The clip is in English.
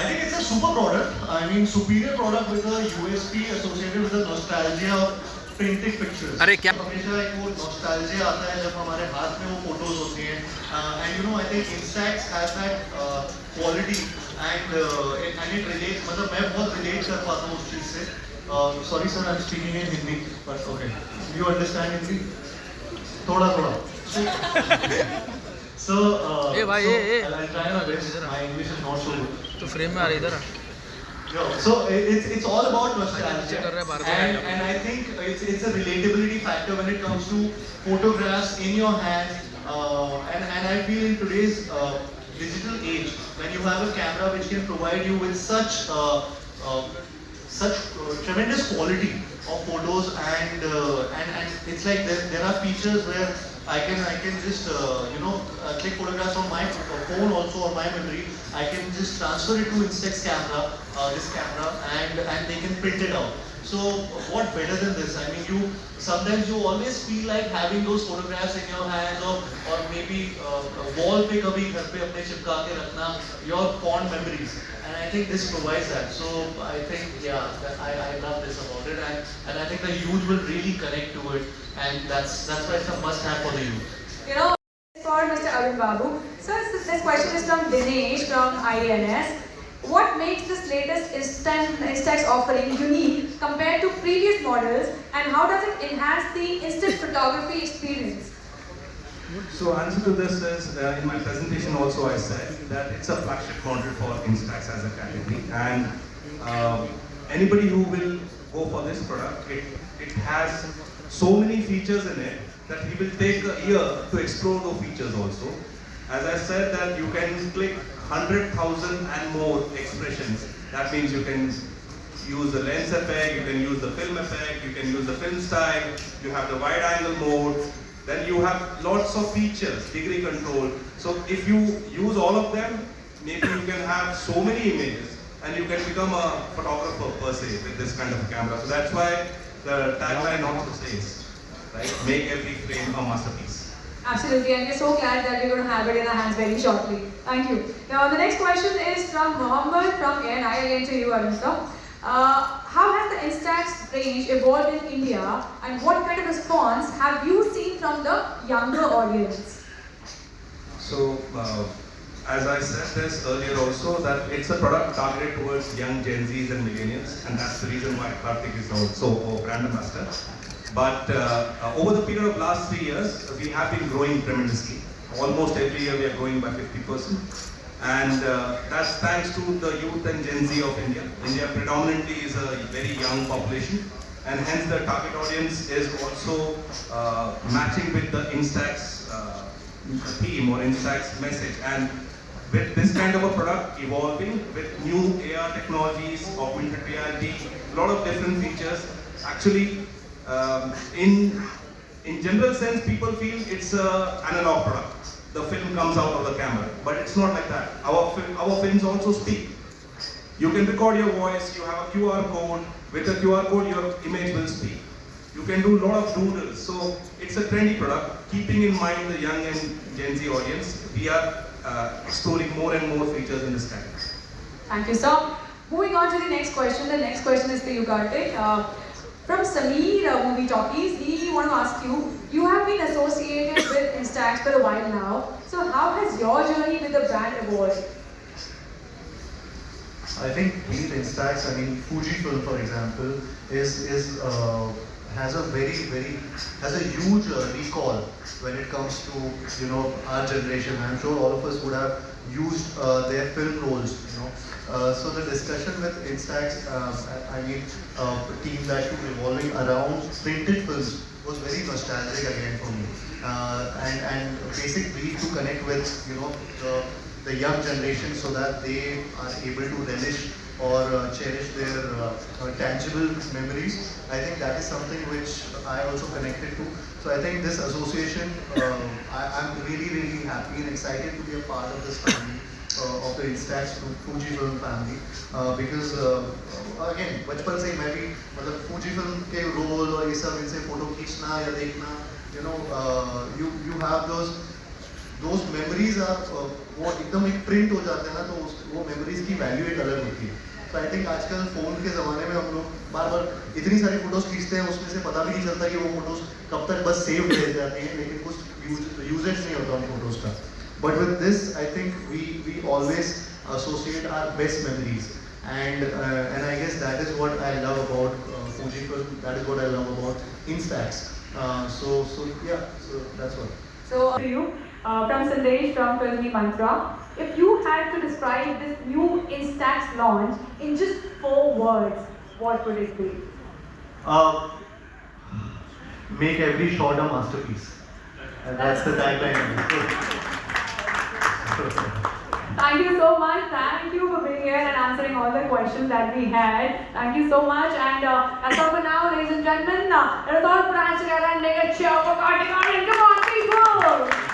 I think it's a super product. I mean, superior product with a USP associated with the nostalgia of printed pictures. अरे क्या हमेशा एक वो nostalgia आता है जब हमारे हाथ में वो photos होती हैं. And you know, I think Instax has that quality and it relates. मतलब मैं बहुत relate कर पाता हूँ उस चीज से. Sorry sir, I'm speaking in Hindi, but okay. Do you understand Hindi? थोड़ा थोड़ा. So, I'll try my best. My English is not so good. तो फ्रेम में आ रही इधर So it's all about nostalgia, and I think it's a relatability factor when it comes to photographs in your hand, and I feel in today's digital age, when you have a camera which can provide you with such tremendous quality of photos, and it's like there are features where I can just take photographs on my phone also, or my memory. I can just transfer it to Instax camera, this camera, and they can print it out. So what better than this? I mean, sometimes you always feel like having those photographs in your hands, or maybe wall पे कभी घर पे अपने चिपका के रखना your fond memories. And I think this provides that. So I think I love this about it, and I think the youth will really connect to it, and that's why it's a must-have for the youth. You know, for Mr. Arun Babu. So this question is from Dinesh from INS. What makes this latest Instax offering unique compared to previous models, and how does it enhance the instant photography experience? So answer to this is, in my presentation also I said that it's a flagship model for Instax as a category, and anybody who will go for this product, it has so many features in it that he will take a year to explore those features also. As I said that you can click 100,000 and more expressions. That means you can use the lens effect, you can use the film effect, you can use the film style, you have the wide angle mode, then you have lots of features, degree control. So if you use all of them, maybe you can have so many images and you can become a photographer per se with this kind of camera. So that's why the tagline also says, right, make every frame a masterpiece. Absolutely, and we're so glad that we're going to have it in our hands very shortly. Thank you. Now, the next question is from Mohammed from ANI. Again to you, Arun sir. How has the Instax range evolved in India, and what kind of response have you seen from the younger audience? So, as I said this earlier also, that it's a product targeted towards young Gen Zs and millennials, and that's the reason why Karthik is also a brand ambassador. But over the period of last 3 years, we have been growing tremendously. Almost every year we are growing by 50%. And that's thanks to the youth and Gen Z of India. India predominantly is a very young population, and hence the target audience is also matching with the Instax theme or Instax message. And with this kind of a product evolving with new AR technologies, augmented reality, a lot of different features, actually in general sense, people feel it's an analog product. The film comes out of the camera, but it's not like that. Our films also speak. You can record your voice, you have a QR code. With a QR code, your image will speak. You can do a lot of doodles. So it's a trendy product. Keeping in mind the young and Gen Z audience, we are exploring more and more features in this category. Thank you, sir. Moving on to the next question. The next question is for you, Karthik. From Sameer Movie Talkies, we want to ask you, you have been associated with Instax for a while now. So how has your journey with the brand evolved? I think with Instax, I mean Fujifilm, for example, has a huge recall when it comes to our generation. I'm sure all of us would have used their film rolls. So the discussion with Instax, the team that was revolving around printed films was very nostalgic again for me, and basically to connect with the young generation so that they are able to relish or cherish their tangible memories. I think that is something which I also connected to. So I think this association, I'm really happy and excited to be a part of this family. Of the Instax Fujifilm family, because again बचपन से ही मैं भी मतलब Fujifilm के role और ये सब इनसे फोटो खींचना या देखना, you have those those memories वो एकदम एक प्रिंट हो जाते हैं ना, तो वो मेमोरीज की वैल्यू एक अलग होती है। तो आई थिंक आजकल फ़ोन के ज़माने में हम लोग बार बार इतनी सारी फ़ोटोज़ खींचते हैं, उसमें से पता भी नहीं चलता कि वो फ़ोटोज़ कब तक बस सेव रह जाती हैं, लेकिन कुछ यूजेज नहीं होता उन फ़ोटोज़ का। But with this I think we always associate our best memories, and I guess that is what I love about Fujifilm. That is what I love about Instax. So yeah, so that's what. So to you, from Sandesh from Filmy Mantra, if you had to describe this new Instax launch in just 4 words, what would it be? Make every shot a masterpiece. And that's the tagline. Thank you so much. Thank you for being here and answering all the questions that we had. Thank you so much. And that's all for now, ladies and gentlemen. Let us all put our hands together and make a cheer for Kartik Aaryan. Come on, people!